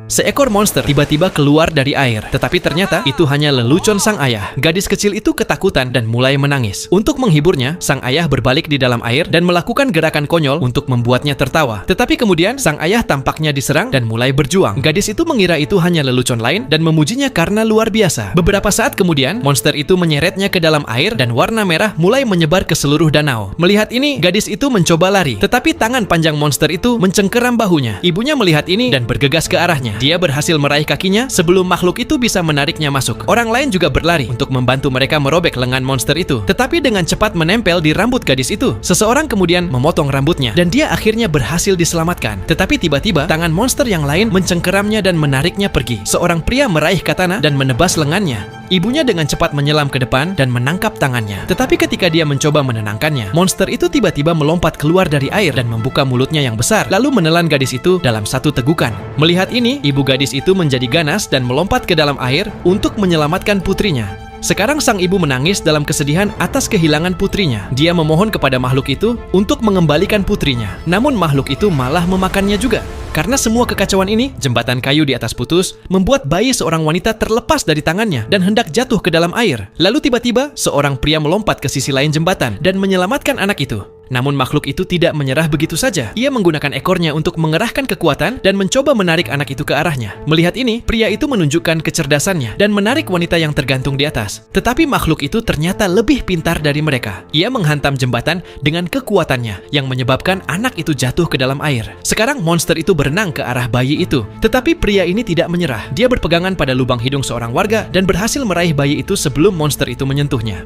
Seekor monster tiba-tiba keluar dari air, tetapi ternyata itu hanya lelucon sang ayah. Gadis kecil itu ketakutan dan mulai menangis. Untuk menghiburnya, sang ayah berbalik di dalam air dan melakukan gerakan konyol untuk membuatnya tertawa. Tetapi kemudian sang ayah tampaknya diserang dan mulai berjuang. Gadis itu mengira itu hanya lelucon lain dan memujinya karena luar biasa. Beberapa saat kemudian, monster itu menyeretnya ke dalam air dan warna merah mulai menyebar ke seluruh danau. Melihat ini, gadis itu mencoba lari, tetapi tangan panjang monster itu mencengkeram bahunya. Ibunya melihat ini dan bergegas ke arahnya. Dia berhasil meraih kakinya sebelum makhluk itu bisa menariknya masuk. Orang lain juga berlari untuk membantu mereka merobek lengan monster itu. Tetapi dengan cepat menempel di rambut gadis itu. Seseorang kemudian memotong rambutnya dan dia akhirnya berhasil diselamatkan. Tetapi tiba-tiba tangan monster yang lain mencengkeramnya dan menariknya pergi. Seorang pria meraih katana dan menebas lengannya. Ibunya dengan cepat menyelam ke depan dan menangkap tangannya. Tetapi ketika dia mencoba menenangkannya, monster itu tiba-tiba melompat keluar dari air dan membuka mulutnya yang besar, lalu menelan gadis itu dalam satu tegukan. Melihat ini, ibu gadis itu menjadi ganas dan melompat ke dalam air untuk menyelamatkan putrinya. Sekarang sang ibu menangis dalam kesedihan atas kehilangan putrinya. Dia memohon kepada makhluk itu untuk mengembalikan putrinya. Namun makhluk itu malah memakannya juga. Karena semua kekacauan ini, jembatan kayu di atas putus, membuat bayi seorang wanita terlepas dari tangannya dan hendak jatuh ke dalam air. Lalu tiba-tiba, seorang pria melompat ke sisi lain jembatan dan menyelamatkan anak itu. Namun makhluk itu tidak menyerah begitu saja. Ia menggunakan ekornya untuk mengerahkan kekuatan dan mencoba menarik anak itu ke arahnya. Melihat ini, pria itu menunjukkan kecerdasannya dan menarik wanita yang tergantung di atas. Tetapi makhluk itu ternyata lebih pintar dari mereka. Ia menghantam jembatan dengan kekuatannya yang menyebabkan anak itu jatuh ke dalam air. Sekarang monster itu berenang ke arah bayi itu. Tetapi pria ini tidak menyerah. Dia berpegangan pada lubang hidung seorang warga dan berhasil meraih bayi itu sebelum monster itu menyentuhnya.